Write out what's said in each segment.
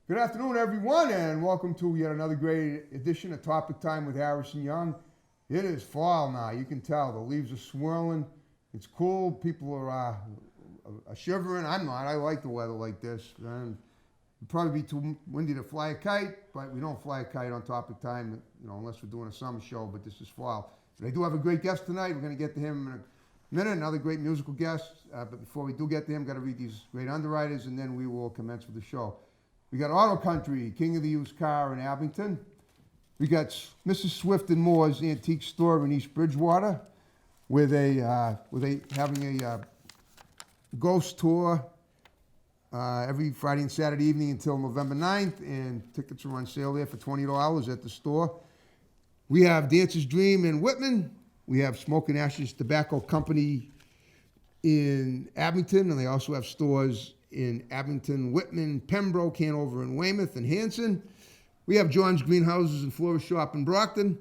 Good afternoon, everyone, and welcome to yet another great edition of Topic Time with Harrison Young. It is fall now. You can tell the leaves are swirling. It's cool. People are shivering. I'm not. I like the weather like this. It'd probably be too windy to fly a kite, but we don't fly a kite on Topic Time, unless we're doing a summer show. But this is fall. So I do have a great guest tonight. We're going to get to him in a minute. Another great musical guest. But before we do get to him, got to read these great underwriters, and then we will commence with the show. We got Auto Country, king of the used car in Abington. We got Mrs. Swift and Moore's Antique Store in East Bridgewater, where they having a ghost tour every Friday and Saturday evening until November 9th, and tickets are on sale there for $20 at the store. We have Dancer's Dream in Whitman. We have Smoke and Ashes Tobacco Company in Abington, and they also have stores in Abington, Whitman, Pembroke, Hanover, and Weymouth, and Hanson. We have John's Greenhouses and Florist Shop in Brockton.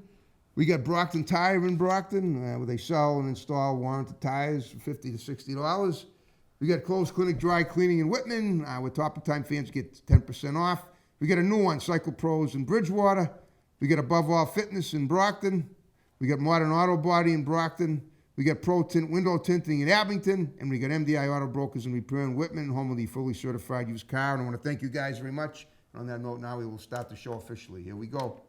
We got Brockton Tire in Brockton, where they sell and install warranted tires for $50 to $60. We got Clothes Clinic Dry Cleaning in Whitman, where Topic Time fans get 10% off. We got a new one, Cycle Pros in Bridgewater. We got Above All Fitness in Brockton. We got Modern Auto Body in Brockton. We got Pro Tint Window Tinting in Abington, and we got MDI Auto Brokers and Repair in Whitman, home of the fully certified used car. And I want to thank you guys very much. And on that note, now we will start the show officially. Here we go.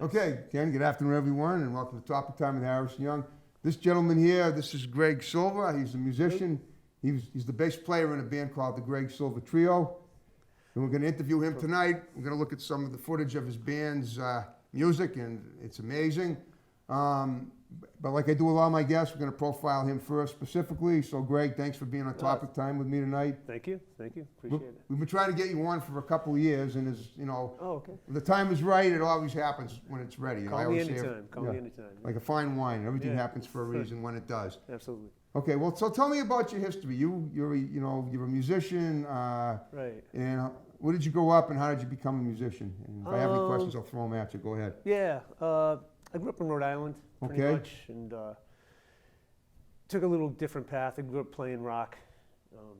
Okay, Ken, good afternoon, everyone, and welcome to Topic Time with Harrison Young. This gentleman here, this is Greg Silva. He's a musician. He's the bass player in a band called the Greg Silva Trio. And we're going to interview him tonight. We're going to look at some of the footage of his band's music, and it's amazing. But like I do with all my guests, we're going to profile him first specifically. So, Greg, thanks for being on Topic Time with me tonight. Thank you. Appreciate it. We've been trying to get you on for a couple of years, and Okay. the time is right. It always happens when it's ready. Call me anytime. Call me anytime. Like a fine wine, everything happens for a reason when it does. Absolutely. Okay, well, so tell me about your history. You're a musician. Right. And where did you grow up, and how did you become a musician? And if I have any questions, I'll throw them at you. Go ahead. Yeah. I grew up in Rhode Island, pretty much, and took a little different path. I grew up playing rock.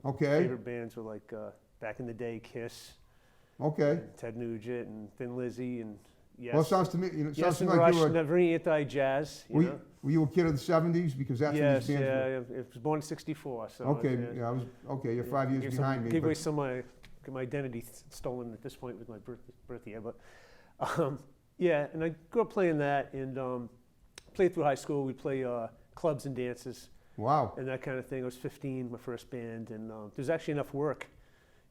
Okay. Favorite bands were like back in the day, Kiss. Okay. And Ted Nugent and Thin Lizzy and Yes. Well, it sounds to me, Yes, sounds and like Rush, you were. very anti-jazz. Were you a kid of the '70s? Because that's when Yes, these bands were. yeah. I was born in '64, so. Okay, I was okay. You're 5 years behind me. Gave away But, some of my identity stolen at this point with my birth year, but yeah. And I grew up playing that and played through high school. We'd play clubs and dances wow. and that kind of thing. I was 15, my first band, and there's actually enough work.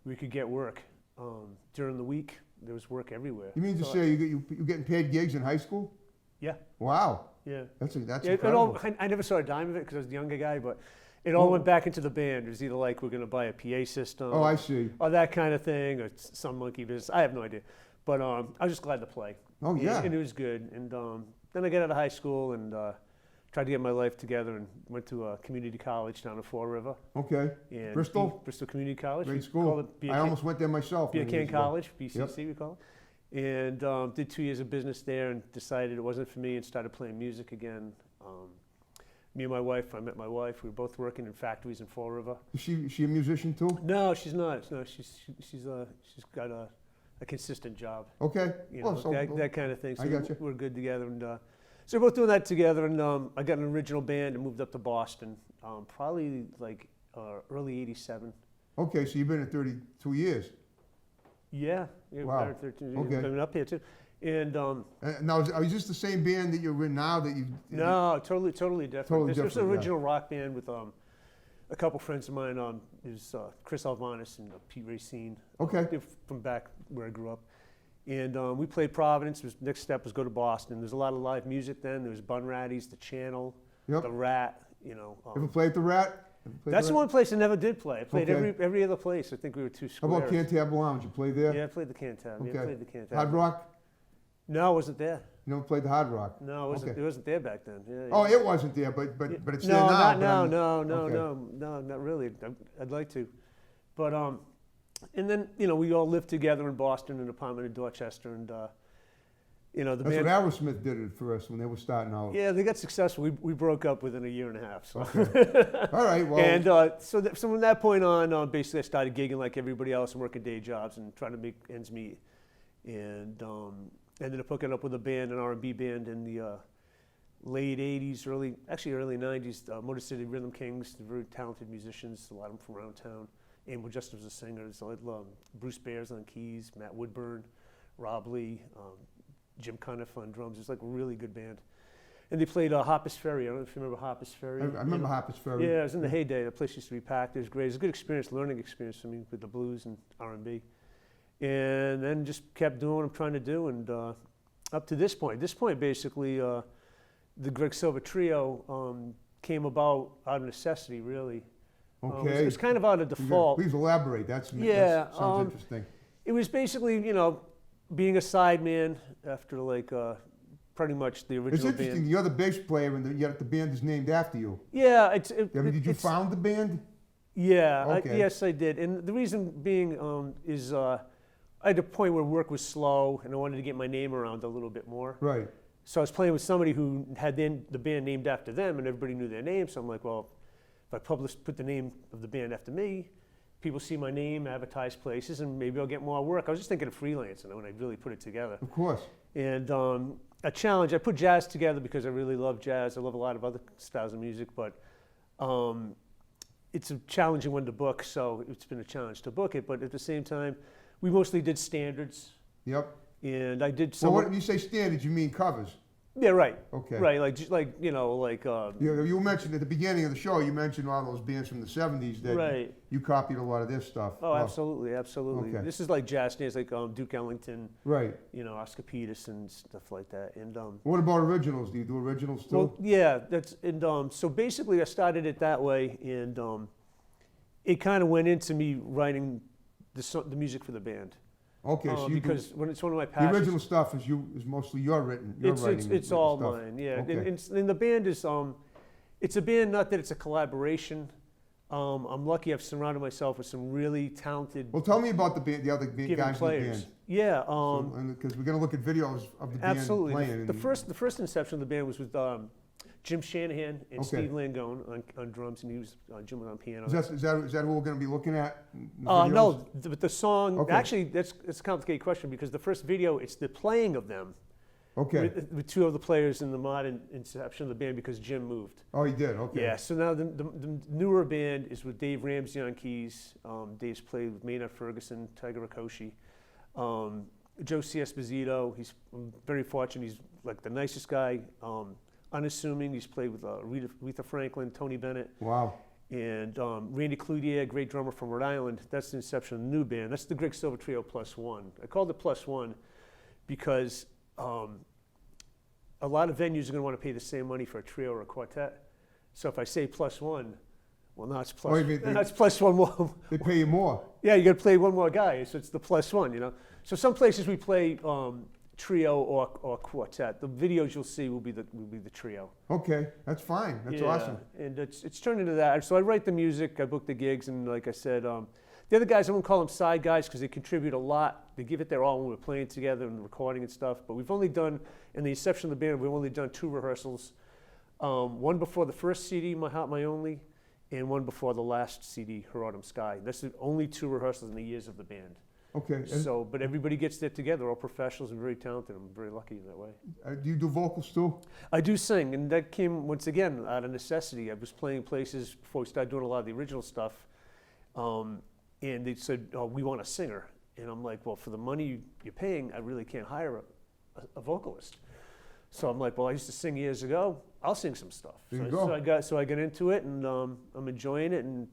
We could get work during the week. There was work everywhere. You mean to say you're getting paid gigs in high school? Yeah. Wow. Yeah. That's Yeah, incredible. I never saw a dime of it because I was the younger guy, but it all went back into the band. It was either like we're going to buy a PA system. Oh, I see. Or that kind of thing, or some monkey business. I have no idea. But I was just glad to play. Oh, yeah. And it was good. And then I got out of high school and tried to get my life together and went to a community college down in Fall River. Okay. And Bristol? Bristol Community College. Great We school. called it I almost went there myself. many Buchanan years ago. College, BCC we call it. And did 2 years of business there and decided it wasn't for me and started playing music again. Me and my wife, I met my wife, we were both working in factories in Fall River. Is she a musician too? No, she's not. No, she's got a consistent job. Okay. You know, that kind of thing. So I got you. we're good together. And so we're both doing that together. And I got an original band and moved up to Boston, probably like early '87. Okay, so you've been at 32 years. Yeah. Wow. 13, Okay. Coming up here too. And Now, is this the same band that you're in now that you? no, totally different. Totally This was an different, yeah. original rock band with a couple friends of mine. There's Chris Alvanis and Pete Racine. Okay. They're from back where I grew up. And we played Providence. Next step was go to Boston. There's a lot of live music then. There was Bun Ratties, The Channel, Yep. The Rat. Ever played the Rat? That's the one place I never did play. I played Okay. every other place. I think we were too How square. about Cantab Lounge? You played there? Yeah, I played the Cantab. Okay. Yeah, I played the Cantab. Hard Rock? No, I wasn't there. You never played the Hard Rock? No, Okay. it wasn't there back then. Yeah, Oh, yeah. it wasn't there, but it's there No, now. not but now. I'm- No, not really. I'd like to, but and then we all lived together in Boston, in an apartment in Dorchester, and the That's band. what Aerosmith did at first when they were starting out. Yeah, they got successful. We broke up within a year and a half. So. Okay. All right, well. And so from that point on, basically I started gigging like everybody else and working day jobs and trying to make ends meet. And ended up hooking up with a band, an R&B band in the late 80s, early 90s, Motor City Rhythm Kings. They're very talented musicians, a lot of them from around town. And we're just as a singer. So I had Bruce Bears on keys, Matt Woodburn, Rob Lee, Jim Cuniff on drums. It's like a really good band. And they played Hoppus Ferry. I don't know if you remember Hoppus Ferry. I remember Hoppus Ferry. Yeah, it was in the heyday. The place used to be packed. It was great. It was a good experience, learning experience for me with the blues and R&B. And then just kept doing what I'm trying to do. And up to this point. This point, basically, the Greg Silva Trio came about out of necessity, really. Okay. It was kind of out of default. Please elaborate. That sounds interesting. It was basically, being a sideman after pretty much the original It's interesting. band. You're the bass player, and yet the band is named after you. Yeah, Did you found the band? Yeah, Okay. yes, I did. And the reason being is I had a point where work was slow, and I wanted to get my name around a little bit more. Right. So I was playing with somebody who had the band named after them, and everybody knew their name. So I'm like, well, if I put the name of the band after me, people see my name, advertise places, and maybe I'll get more work. I was just thinking of freelancing when I really put it together. Of course. And a challenge, I put jazz together because I really love jazz. I love a lot of other styles of music, but it's a challenging one to book, so it's been a challenge to book it. But at the same time, we mostly did standards. Yep. And I did some. Well, when you say standards, you mean covers? Yeah, right. Okay. Right, You mentioned at the beginning of the show, you mentioned all those bands from the 70s that Right. you copied a lot of their stuff. Oh, absolutely. Okay. This is like jazz standards, like Duke Ellington, Right. Oscar Peterson, and stuff like that. And What about originals? Do you do originals too? well, yeah, so basically I started it that way, and it kind of went into me writing the music for the band. Okay, so you because when it's one of my the passions. original stuff is mostly your writing. It's all stuff. mine, yeah. Okay. And the band is it's a band, not that it's a collaboration. I'm lucky I've surrounded myself with some really talented, Well, tell me about the band, the other giving guys players. in the band. Yeah, Because we're going to look at videos of the band absolutely. playing. The first inception of the band was with Jim Shanahan and Okay. Steve Langone on drums, and Jim was on piano. Is that who we're going to be looking at? in the No, videos? the song, Okay. actually, that's a complicated question because the first video, it's the playing of them Okay. with two of the players in the modern inception of the band because Jim moved. Oh, he did. Okay. Yeah, so now the newer band is with Dave Ramsey on keys. Dave's played with Maynard Ferguson, Tiger Rikoshi, Joe C. Esposito. I'm very fortunate. He's like the nicest guy, unassuming. He's played with Aretha Franklin, Tony Bennett. Wow. And Randy Cloutier, a great drummer from Rhode Island. That's the inception of the new band. That's the Greg Silva Trio +1. I called it +1 because a lot of venues are going to want to pay the same money for a trio or a quartet. So if I say +1, well, now it's Oh, you mean now it's +1 more. They pay you more. Yeah, you got to play one more guy, so it's the +1. So some places we play trio or quartet. The videos you'll see will be the trio. Okay, that's fine. That's Yeah, awesome. and it's turned into that. So I write the music, I book the gigs, and like I said, the other guys, I won't call them side guys because they contribute a lot. They give it their all when we're playing together and recording and stuff. But we've only done, in the inception of the band, we've only done 2 rehearsals. One before the first CD, My Heart, My Only, and one before the last CD, Her Autumn Sky. That's the only 2 rehearsals in the years of the band. Okay. So, but everybody gets there together, all professionals and very talented. I'm very lucky in that way. Do you do vocals too? I do sing, and that came, once again, out of necessity. I was playing places before we started doing a lot of the original stuff, and they said, oh, we want a singer. And I'm like, well, for the money you're paying, I really can't hire a vocalist. So I'm like, well, I used to sing years ago. I'll sing some stuff. There you go. So I got into it, and I'm enjoying it. And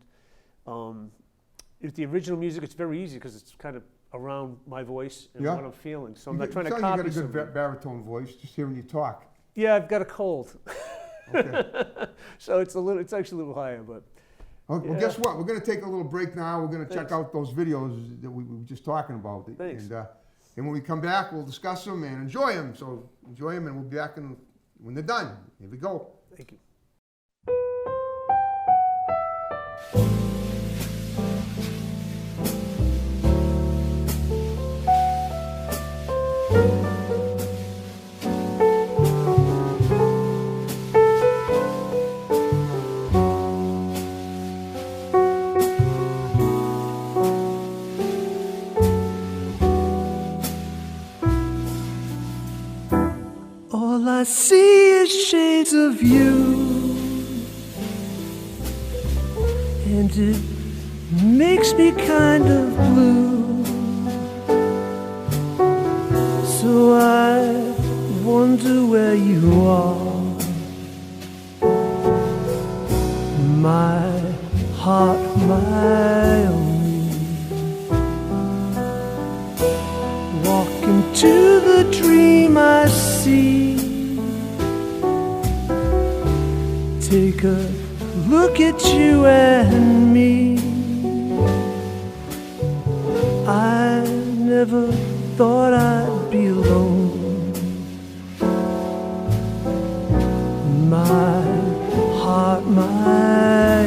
with the original music, it's very easy because it's kind of around my voice and Yeah. what I'm feeling. So I'm You not got- trying to sound copy You got a something. good baritone voice, just hearing you talk. Yeah, I've got a cold. Okay. So it's actually a little higher, but Okay, well, Yeah. guess what? We're going to take a little break now. We're going to check Thanks. out those videos that we were just talking about. Thanks. And And when we come back, we'll discuss them and enjoy them. So enjoy them, and we'll be back when they're done. Here we go. Thank you. All I see is shades of you, and it makes me kind of blue. So I wonder where you are. My heart, my only, walk into the dream I see. Take a look at you and me. I never thought I'd be alone. My heart, my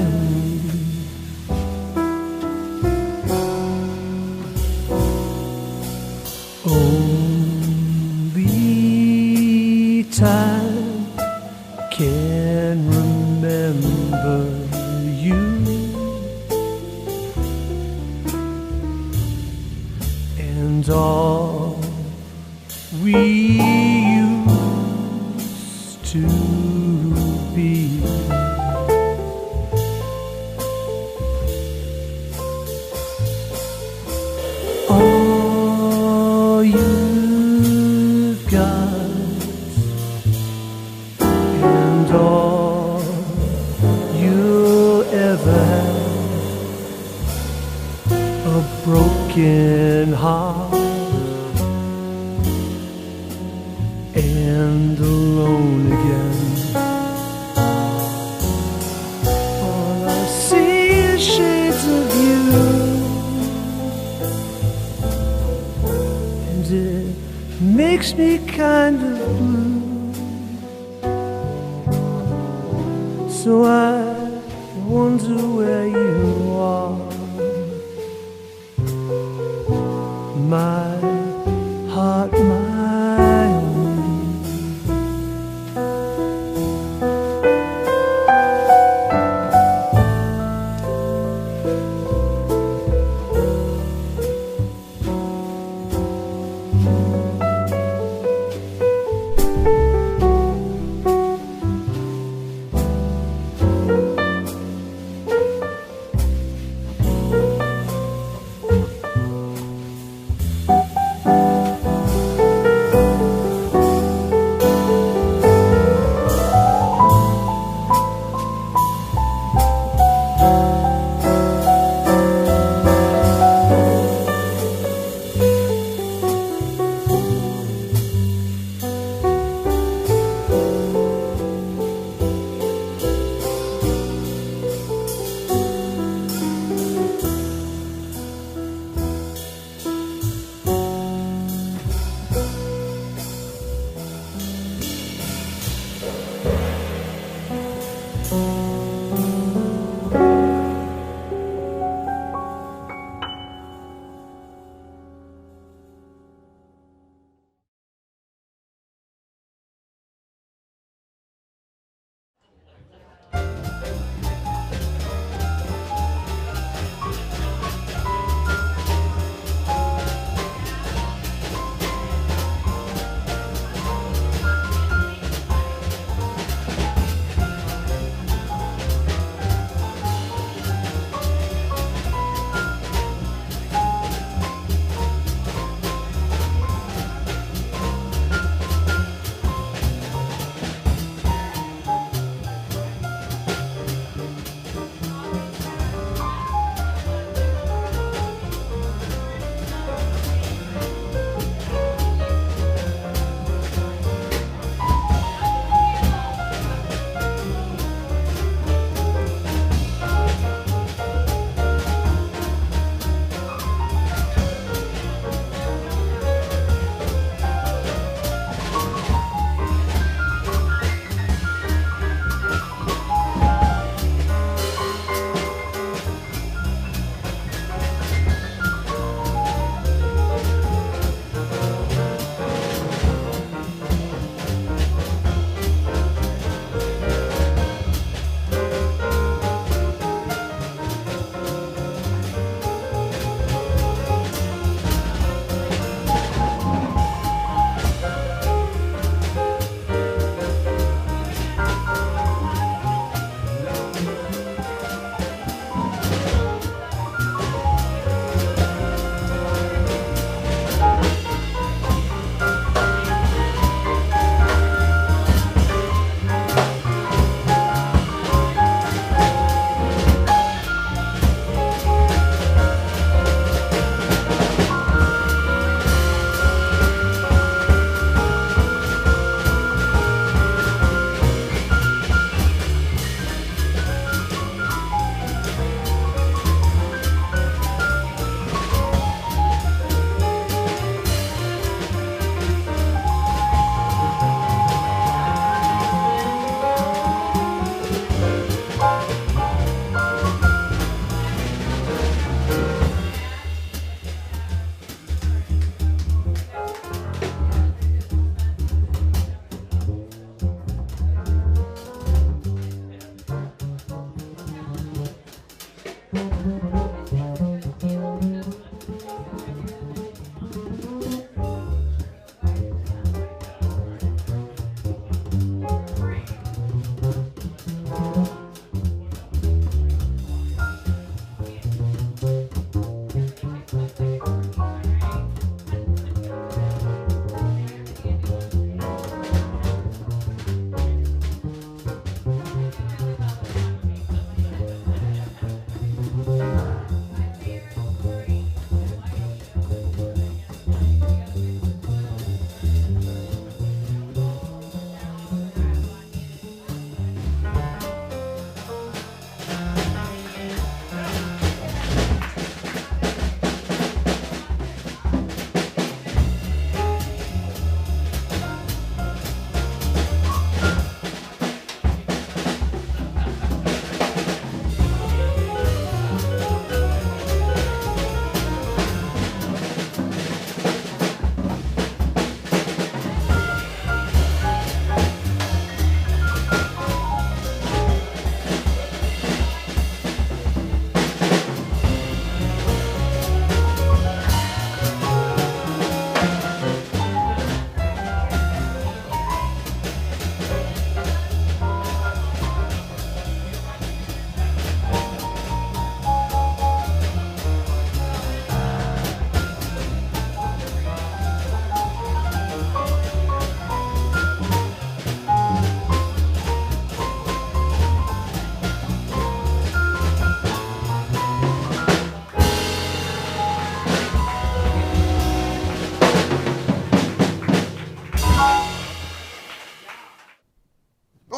only time can remember you, and all we used to be. All you've got and all you'll ever have, a broken heart and alone again. All I see is shades of you, and it makes me kind of blue. So I wonder where you are. My heart, my only.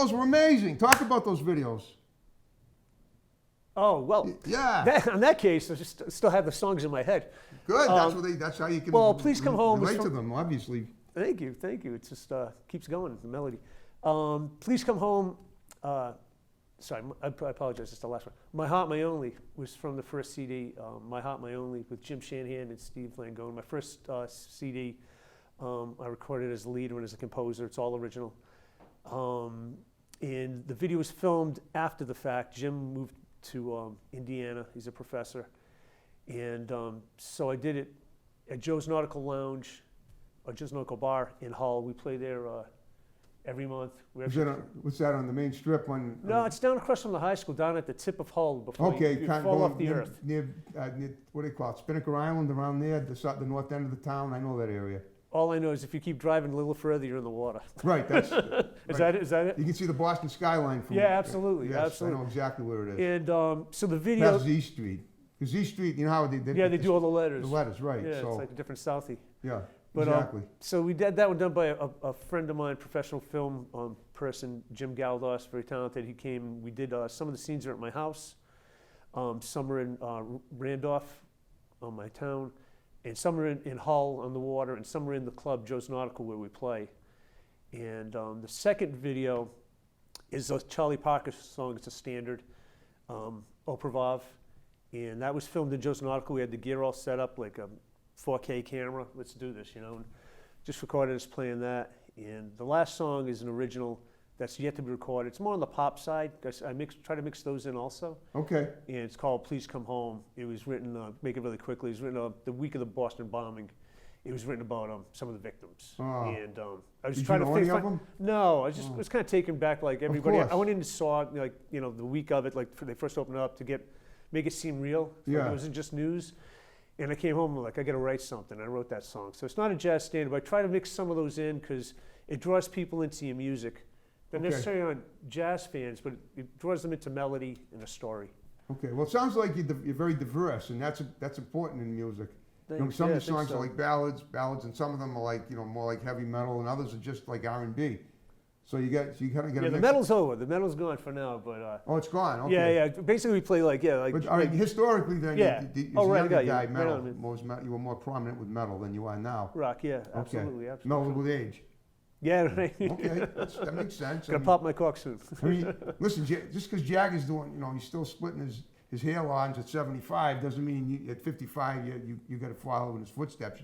Those were amazing. Talk about those videos. Oh, well, Yeah. in that case, I just still have the songs in my head. Good. That's how you can well, Please Come Home was relate to from- them, obviously. Thank you. It just keeps going, the melody. Please Come Home, sorry, I apologize, it's the last one. My Heart, My Only was from the first CD, My Heart, My Only, with Jim Shanahan and Steve Langone. My first CD, I recorded as a lead and as a composer. It's all original. And the video was filmed after the fact. Jim moved to Indiana. He's a professor. And so I did it at Joe's Nautical Lounge, or Joe's Nautical Bar in Hull. We play there every month. What's that on the main strip? No, it's down across from the high school, down at the tip of Hull before you kind fall of off the near, earth. near what do they call it? Spinnaker Island around there, the north end of the town. I know that area. All I know is if you keep driving a little further, you're in the water. Right. That's Is right. that it? You can see the Boston skyline from. Yeah, absolutely, Yes, absolutely. I know exactly where it is. And so the video, That's Z Street. Because Z Street, you know how they they do all the letters. the letters, right? Yeah, so it's like a different Southie. yeah, But, exactly. So we did that one done by a friend of mine, professional film person, Jim Galdos, very talented. He came. We did some of the scenes are at my house. Some are in Randolph, my town, and some are in Hull on the water, and some are in the club Joe's Nautical where we play. And the second video is a Charlie Parker song. It's a standard, Au Revoir. And that was filmed in Joe's Nautical. We had the gear all set up, like a 4K camera. Let's do this, and just recorded us playing that. And the last song is an original that's yet to be recorded. It's more on the pop side. I try to mix those in also. Okay. And it's called Please Come Home. It was written, make it really quickly, it was written the week of the Boston bombing. It was written about some of the victims. Oh. And I was Did trying you know to any of them? No, I just was kind of taken back like everybody. course. I went in and saw it, like, the week of it, like they first opened it up to make it seem real. Like Yeah. it wasn't just news. And I came home like, I got to write something. I wrote that song. So it's not a jazz standard, but I try to mix some of those in because it draws people into your music. They're Okay. necessarily aren't jazz fans, but it draws them into melody and a story. Okay. Well, it sounds like you're very diverse, and that's important in music. Some of the songs are like ballads, and some of them are like more like heavy metal, and others are just like R&B. So you kind of get. Yeah, the metal's over. The metal's gone for now, but. Oh, it's gone. Okay. Yeah. Basically, we play like. But all right, historically, then, Yeah. as a Oh, right, younger I got you. guy, Right metal, on. you were more prominent with metal than you are now. Rock, yeah, Okay. absolutely. Mellowed with age. Yeah, right. Okay, that makes sense. Gonna pop my cork soon. I mean, listen, just because Jagger's doing, he's still splitting his hair lines at 75 doesn't mean at 55 you got to follow in his footsteps.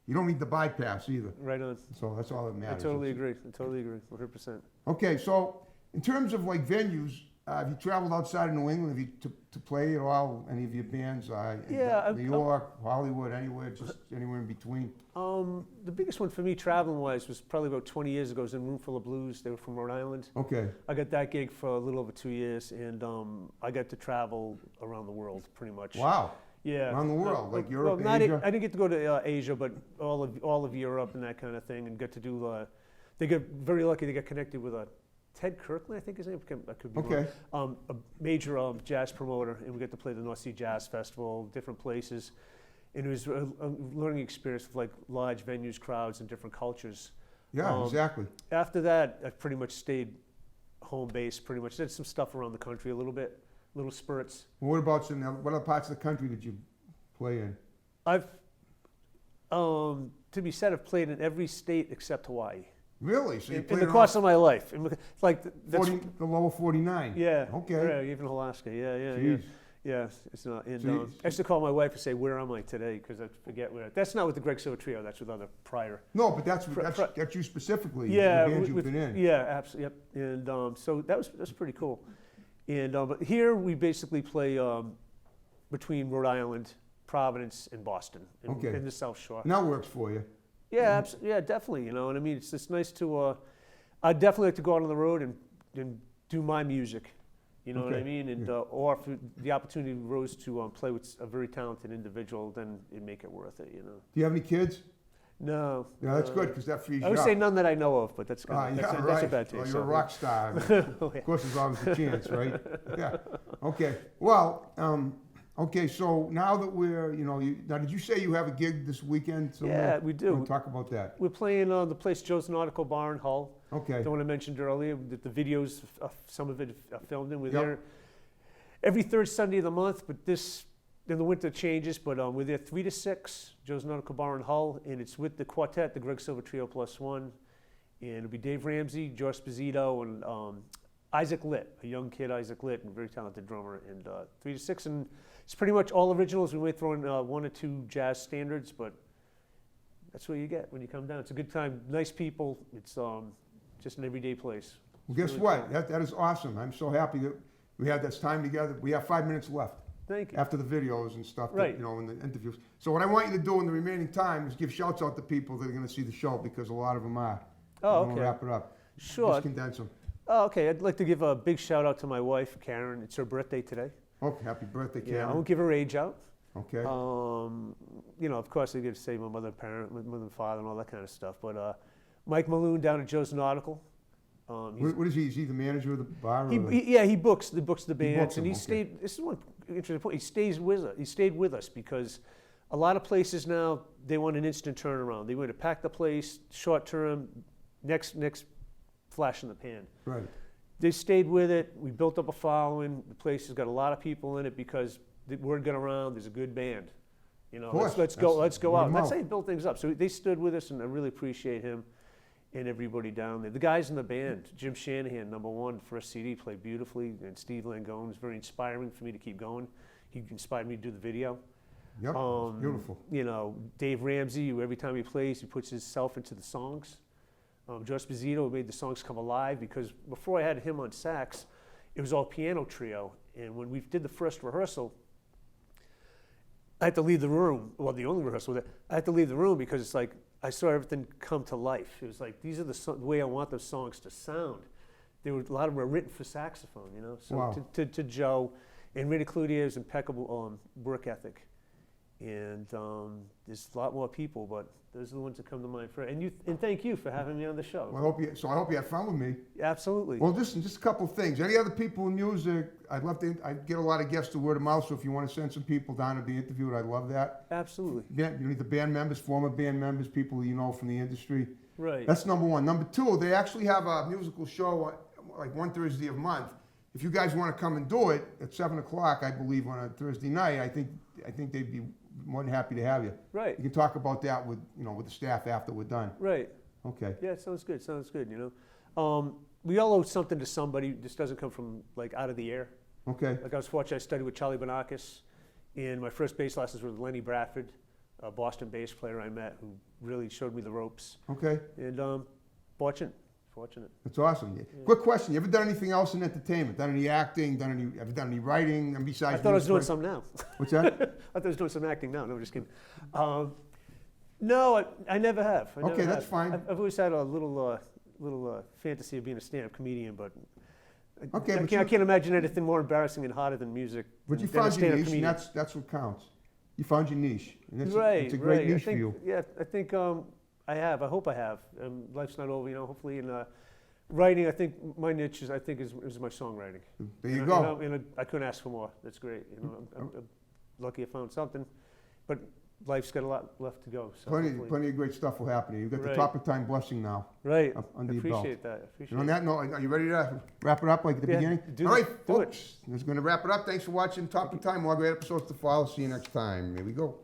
You don't need the bypass either. Right on. So that's all that I matters. totally agree. 100%. Okay, so in terms of like venues, have you traveled outside of New England? Have you to play at all? Any of your bands? Yeah, New York, Hollywood, anywhere, just anywhere in between. The biggest one for me, traveling-wise, was probably about 20 years ago. It was in Room Full of Blues. They were from Rhode Island. Okay. I got that gig for a little over 2 years, and I got to travel around the world pretty much. Wow. Yeah. Around the world, like Europe, well, not Asia? I didn't get to go to Asia, but all of Europe and that kind of thing, and got to do. They got very lucky. They got connected with Ted Kirkland, I think his name. I could be Okay. wrong. A major jazz promoter, and we got to play the North Sea Jazz Festival, different places, and it was a learning experience with like large venues, crowds, and different cultures. Yeah, exactly. After that, I pretty much stayed home base. Pretty much did some stuff around the country a little bit, little spurts. Well, what about what other parts of the country did you play in? I've, to be said, I've played in every state except Hawaii. Really? So you In played the course of my life. Like that's, the lower 49? yeah. Okay. Yeah, even Alaska. Yeah. Jeez. Yeah, it's not. And, So I used to call my wife and say, "Where am I today?" Because I forget where. That's not with the Greg Silva Trio. That's with other prior. No, but that's you specifically. Yeah, the bands you've been in. Yeah, absolutely. Yep. And so that's pretty cool. And but here we basically play between Rhode Island, Providence, and Boston, in the South Shore. And that works for you. Yeah, yeah, definitely. And I mean, it's nice to. I'd definitely like to go out on the road and do my music. You know what I mean? And or if the opportunity arose to play with a very talented individual, then it'd make it worth it. Do you have any kids? No. Yeah, that's good because that frees you I would up. say none that I know of, but that's good. Yeah, That's a bad taste. Well, you're a so. rock star. Oh, yeah. Of course, there's always a chance, right? Yeah. Okay. Well, Okay, so now that we're, now did you say you have a gig this weekend somewhere? Yeah, we do. Wanna talk about that. We're playing the place Joe's Nautical Bar in Hull. Okay. The one I mentioned earlier, the videos, some of it are filmed in. We're Yep. there every third Sunday of the month, but in the winter changes, but we're there 3 to 6, Joe's Nautical Bar in Hull, and it's with the quartet, the Greg Silva Trio +1, and it'll be Dave Ramsey, Joe Esposito, and Isaac Litt, a young kid, Isaac Litt, and a very talented drummer, and 3 to 6, and it's pretty much all originals. We might throw in 1 or 2 jazz standards, but that's what you get when you come down. It's a good time, nice people, it's just an everyday place. Well, guess Really what? cool. That is awesome. I'm so happy that we had this time together. We have 5 minutes left Thank you. after the videos and stuff, Right. and the interviews. So what I want you to do in the remaining time is give shouts out to people that are going to see the show, because a lot of them are. Oh, We'll okay. wrap it up. Sure. Just condense them. Oh, okay. I'd like to give a big shout out to my wife, Karen. It's her birthday today. Oh, happy birthday, Yeah, I Karen. won't give her age out. Okay. Of course, I get to say my mother, mother and father, and all that kind of stuff. But Mike Maloon down at Joe's Nautical. What is he? Is he the manager of the bar? Or He books the bands, books and them, he okay. stayed. This is one interesting point. He stays with us. He stayed with us because a lot of places now they want an instant turnaround. They want to pack the place, short term, next flash in the pan. Right. They stayed with it. We built up a following. The place has got a lot of people in it because the word got around. There's a good band. course. Let's go That's out. word of That's mouth. how you build things up. So they stood with us, and I really appreciate him and everybody down there. The guys in the band, Jim Shanahan, #1, first CD, played beautifully, and Steve Langone was very inspiring for me to keep going. He inspired me to do the video. Yep. It's beautiful. Dave Ramsey, who every time he plays, he puts himself into the songs. Joe Esposito made the songs come alive, because before I had him on sax, it was all piano trio. And when we did the first rehearsal, I had to leave the room. Well, the only rehearsal, I had to leave the room because it's like I saw everything come to life. It was like, these are the way I want those songs to sound. A lot of them were written for saxophone, So Wow. to Joe, and Rita Cloutier's impeccable work ethic. And there's a lot more people, but those are the ones that come to mind first. And thank you for having me on the show. Well, I hope you had fun with me. Absolutely. Well, just a couple of things. Any other people in music? I get a lot of guests to word of mouth, so if you want to send some people down to be interviewed, I'd love that. Absolutely. The band members, former band members, people from the industry. Right. That's number one. Number two, they actually have a musical show like one Thursday of month. If you guys want to come and do it at 7 o'clock, I believe, on a Thursday night, I think they'd be more than happy to have you. Right. You can talk about that with the staff after we're done. Right. Okay. Yeah, it sounds good. We all owe something to somebody. This doesn't come from out of the air. Okay. Like I was fortunate, I studied with Charlie Bonakis, and my first bass lessons were with Lenny Bradford, a Boston bass player I met who really showed me the ropes. Okay. And fortunate. That's awesome. Yeah. Quick question: you ever done anything else in entertainment? Done any acting? Ever done any writing? And besides, I thought I was doing music? some now. What's that? I thought I was doing some acting now. No, I'm just kidding. No, I never have. Okay, that's fine. I've always had a little fantasy of being a stand-up comedian, but Okay, I but can't imagine anything more embarrassing and harder than music. But you than a found your stand-up niche, and comedian. that's what counts. You found your niche, and it's Right, it's a great right. niche for you. Yeah, I think I have. I hope I have. Life's not over, hopefully. And writing, I think my niche is my songwriting. There you go. And I couldn't ask for more. That's great. I'm lucky I found something, but life's got a lot left to go. So hopefully- Plenty of great stuff will happen. You've got the Right. Topic Time blessing now. Right. Up under your belt. Appreciate that. And on that note, are you ready to wrap it up like at the Yeah, beginning? do All it. right, Do it. folks. That's going to wrap it up. Thanks for watching Topic Time. More great episodes to follow. See you next time. Here we go.